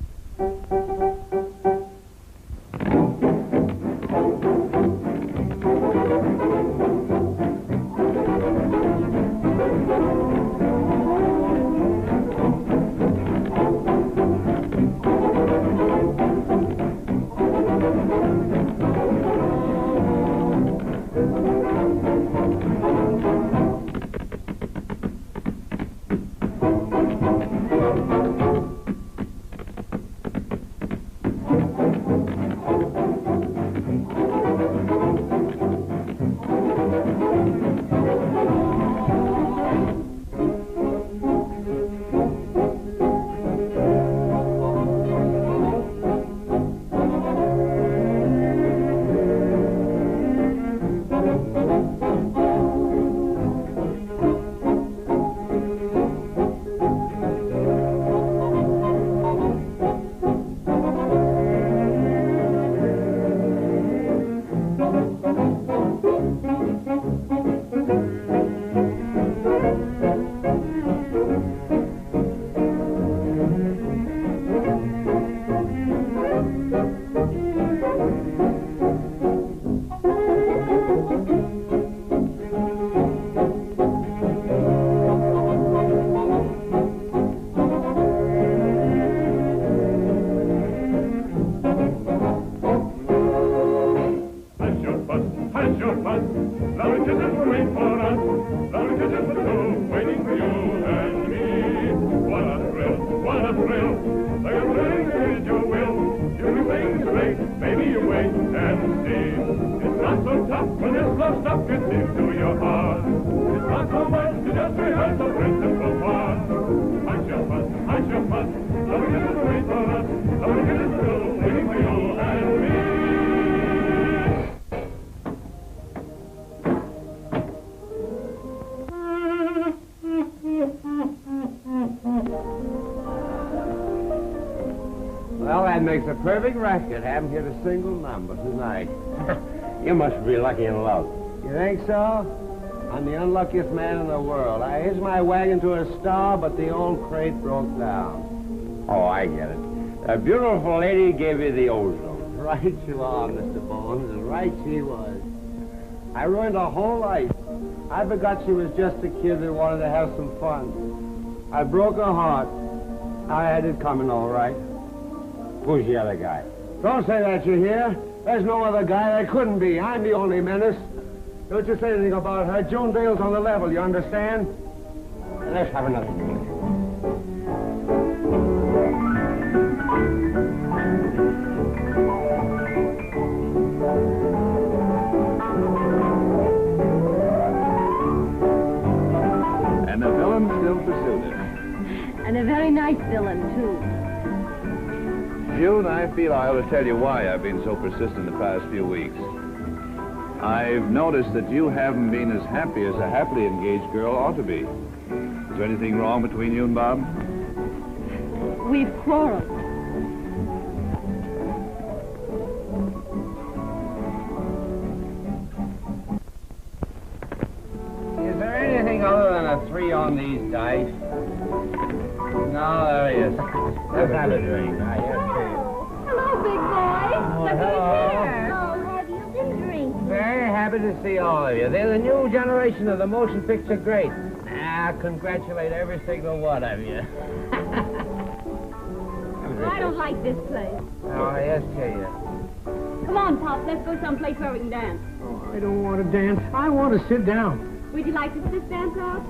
Well, that makes a perfect record. Haven't hit a single number tonight. You must be lucky in love. You think so? I'm the unluckiest man in the world. I hitched my wagon to a star, but the old crate broke down. Oh, I get it. A beautiful lady gave you the ozone. Right you are, Mr. Bones. Right she was. I ruined her whole life. I forgot she was just a kid that wanted to have some fun. I broke her heart. I had it coming all right. Who's the other guy? Don't say that, you hear? There's no other guy. There couldn't be. I'm the only menace. Don't you say anything about her. Joan Dale's on the level, you understand? Let's have another drink. And the villain still pursued her. And a very nice villain, too. June, I feel I ought to tell you why I've been so persistent the past few weeks. I've noticed that you haven't been as happy as a happily engaged girl ought to be. Is there anything wrong between you and Bob? We've quarreled. Is there anything other than a 3 on these dice? No, there he is. Let's have a drink. Hello, big boy. Look hello. who's here. Oh, have you been drinking? Very happy to see all of you. They're the new generation of the motion picture greats. I congratulate every single one of you. I don't like this place. Oh, yes, you. Come on, Pop. Let's go someplace where we can dance. Oh, I don't want to dance. I want to sit down. Would you like to sit dance off?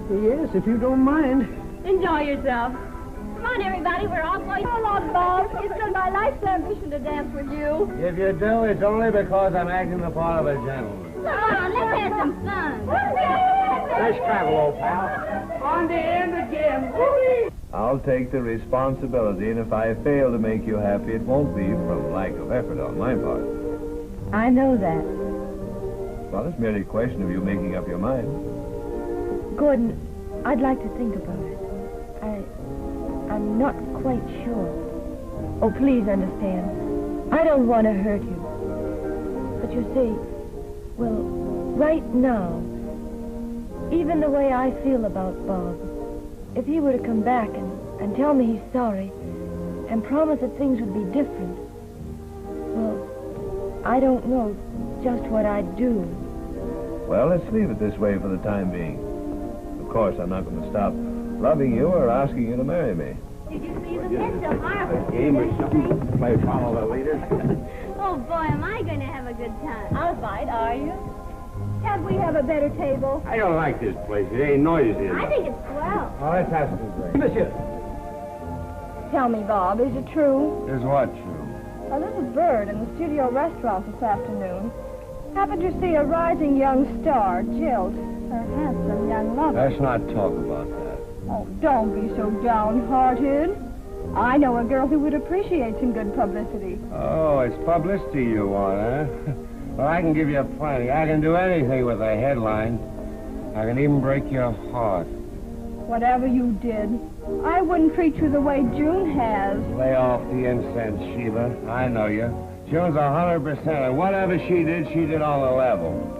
Yes, if you don't mind. Enjoy yourself. Come on, everybody. We're all going. Come on, Bob. It's been my life's ambition to dance with you. If you do, it's only because I'm acting the part of a gentleman. Come on, let's have some fun. Nice travel, old pal. On the end again. Whee! I'll take the responsibility, and if I fail to make you happy, it won't be from lack of effort on my part. I know that. Well, it's merely a question of you making up your mind. Gordon, I'd like to think about it. I'm not quite sure. Oh, please understand. I don't want to hurt you. But you see, well, right now, even the way I feel about Bob, if he were to come back and tell me he's sorry and promise that things would be different, well, I don't know just what I'd do. Well, let's leave it this way for the time being. Of course, I'm not going to stop loving you or asking you to marry me. Did you see the picture, Margaret? Game or something? Play follow the leader? Oh, boy, am I going to have a good time. I'll fight, are you? Can't we have a better table? I don't like this place. It ain't noisy enough. I think it's swell. Oh, let's have some drinks. Monsieur. Tell me, Bob, is it true? Is what true? A little bird in the studio restaurant this afternoon happened to see a rising young star jilt her handsome young lover. Let's not talk about that. Oh, don't be so downhearted. I know a girl who would appreciate some good publicity. Oh, it's publicity you want, huh? Well, I can give you plenty. I can do anything with a headline. I can even break your heart. Whatever you did, I wouldn't treat you the way June has. Lay off the incense, Sheila. I know you. June's 100%, and whatever she did on the level.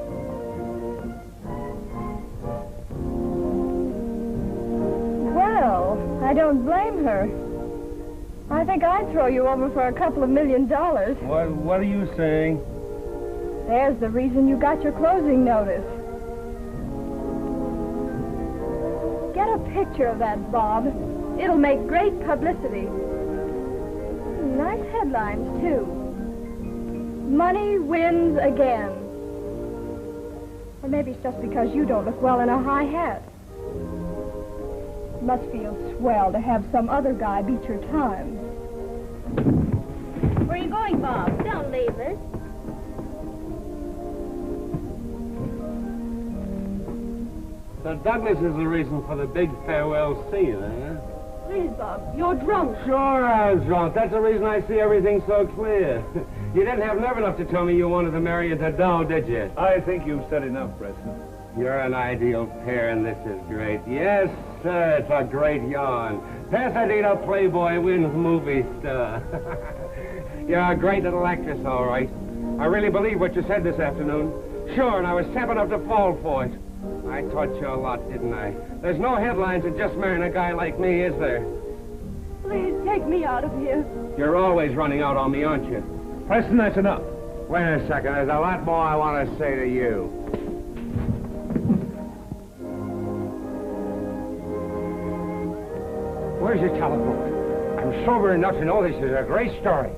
Well, I don't blame her. I think I'd throw you over for $2 million. What are you saying? There's the reason you got your closing notice. Get a picture of that, Bob. It'll make great publicity. Nice headlines, too. Money wins again. Or maybe it's just because you don't look well in a high hat. Must feel swell to have some other guy beat your time. Where are you going, Bob? Don't leave us. So Douglas is the reason for the big farewell scene, huh? Please, Bob, you're drunk. Sure I was drunk. That's the reason I see everything so clear. You didn't have nerve enough to tell me you wanted to marry into Doe, did you? I think you've said enough, Preston. You're an ideal pair, and this is great. Yes, sir, it's a great yarn. Pasadena Playboy wins movie star. You're a great little actress, all right. I really believe what you said this afternoon. Sure, and I was sap enough to fall for it. I taught you a lot, didn't I? There's no headlines in just marrying a guy like me, is there? Please take me out of here. You're always running out on me, aren't you? Preston, that's enough. Wait a second. There's a lot more I want to say to you. Where's your telephone? I'm sober enough to know this is a great story.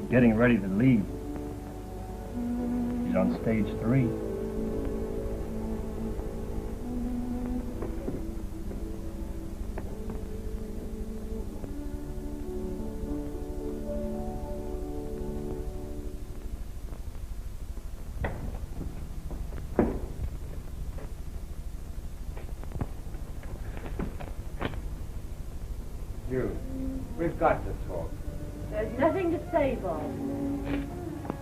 Getting ready to leave. He's on stage 3. got to talk. There's nothing to say, Bob.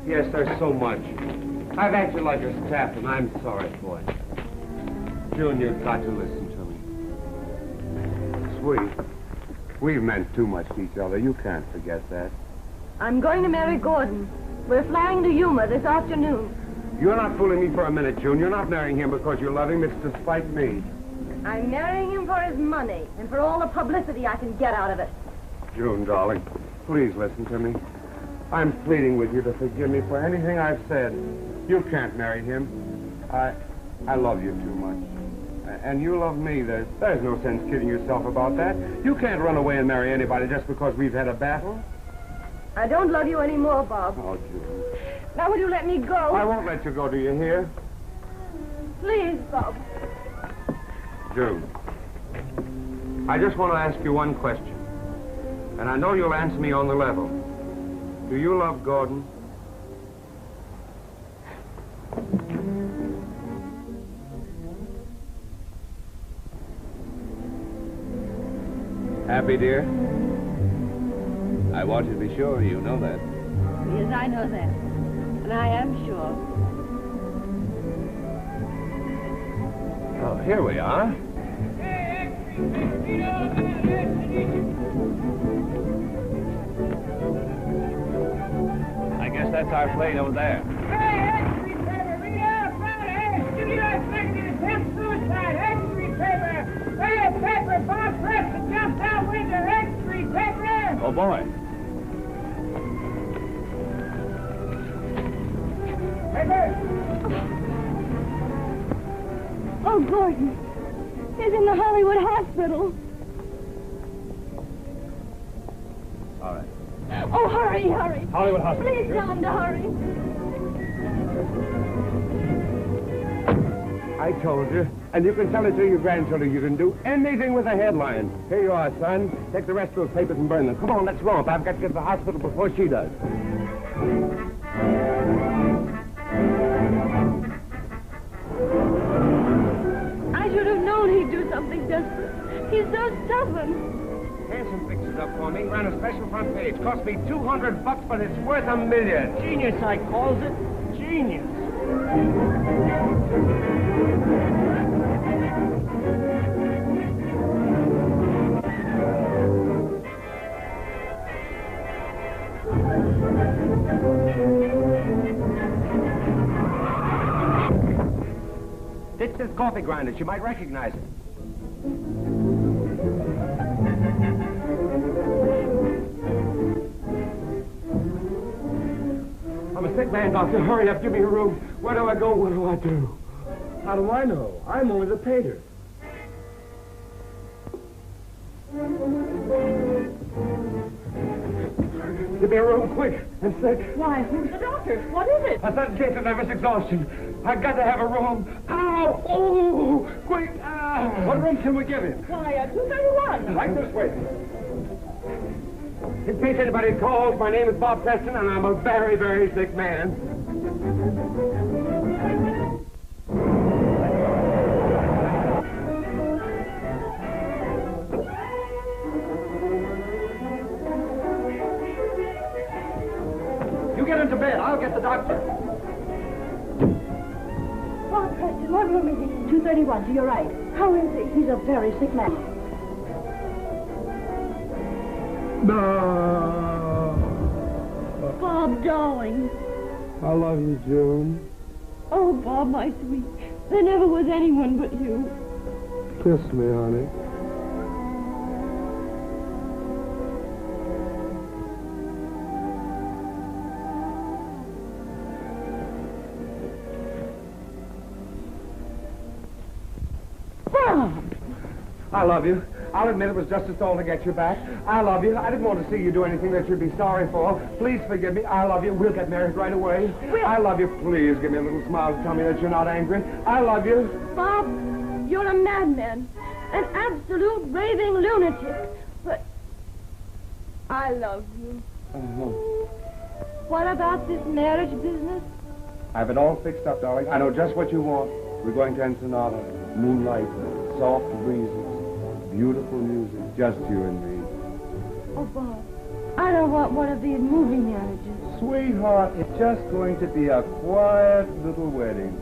Yes, there's so much. I've acted like a staff, and I'm sorry for it. June, you've got to listen to me. Sweet, we've meant too much to each other. You can't forget that. I'm going to marry Gordon. We're flying to Yuma this afternoon. You're not fooling me for a minute, June. You're not marrying him because you love him. It's to spite me. I'm marrying him for his money and for all the publicity I can get out of it. June, darling, please listen to me. I'm pleading with you to forgive me for anything I've said. You can't marry him. I love you too much. And you love me. There's no sense kidding yourself about that. You can't run away and marry anybody just because we've had a battle. I don't love you anymore, Bob. Oh, June. Now will you let me go? I won't let you go, do you hear? Please, Bob. June, I just want to ask you one question. And I know you'll answer me on the level. Do you love Gordon? Happy, dear? I want you to be sure you know that. Yes, I know that. And I am sure. Oh, here we are. I guess that's our plane over there. Oh, boy. Oh, Gordon. He's in the Hollywood hospital. All right. Oh, hurry, hurry. Hollywood hospital. Please tell him to hurry. I told you. And you can tell it to your grandchildren. You can do anything with a headline. Here you are, son. Take the rest of those papers and burn them. Come on, let's romp. I've got to get to the hospital before she does. I should have known he'd do something desperate. He's so stubborn. Hanson fixed it up for me. Ran a special front page. Cost me $200, but it's worth $1 million. Genius, I calls it. Genius. It's this coffee grinder. She might recognize it. I'm a sick man, doctor. Hurry up. Give me a room. Where do I go? What do I do? How do I know? I'm only the painter. Give me a room, quick. I'm sick. Why, who's the doctor? What is it? A sudden case of nervous exhaustion. I've got to have a room. Ow! Oh! Quick! Ah! What room can we give him? Why, 231. Right this way. In case anybody calls, my name is Bob Preston, and I'm a very, very sick man. You get into bed. I'll get the doctor. Bob Preston, what room is he? 231, to your right. How is he? He's a very sick man. No. Bob, darling. I love you, June. Oh, Bob, my sweet. There never was anyone but you. Kiss me, honey. Bob! I love you. I'll admit it was just a stall to get you back. I love you. I didn't want to see you do anything that you'd be sorry for. Please forgive me. I love you. We'll get married right away. I love you. Please give me a little smile to tell me that you're not angry. I love you. Bob, you're a madman. An absolute raving lunatic. But I love you. What about this marriage business? I have it all fixed up, darling. I know just what you want. We're going to Ensenada. Moonlight, soft breezes, beautiful music, just you and me. Oh, Bob, I don't want one of these movie managers. Sweetheart, it's just going to be a quiet little wedding.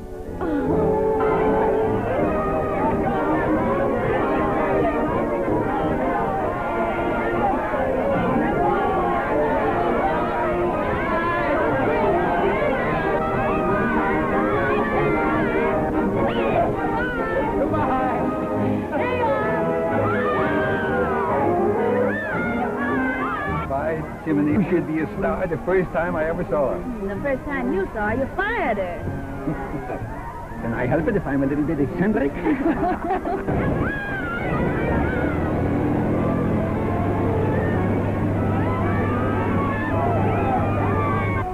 Jiminy, you should be a star the first time I ever saw her. The first time you saw her, you fired her. Can I help it if I'm a little bit eccentric?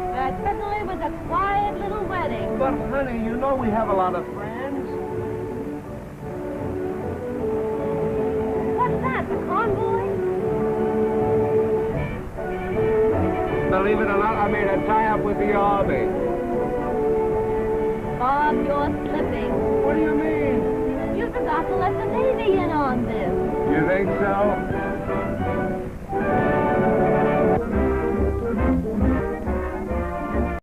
That certainly was a quiet little wedding. But, honey, you know we have a lot of friends. What's that, the convoy? Believe it or not, I made a tie-up with the Army. Bob, you're slipping. What do you mean? You forgot to let the Navy in on this. You think so?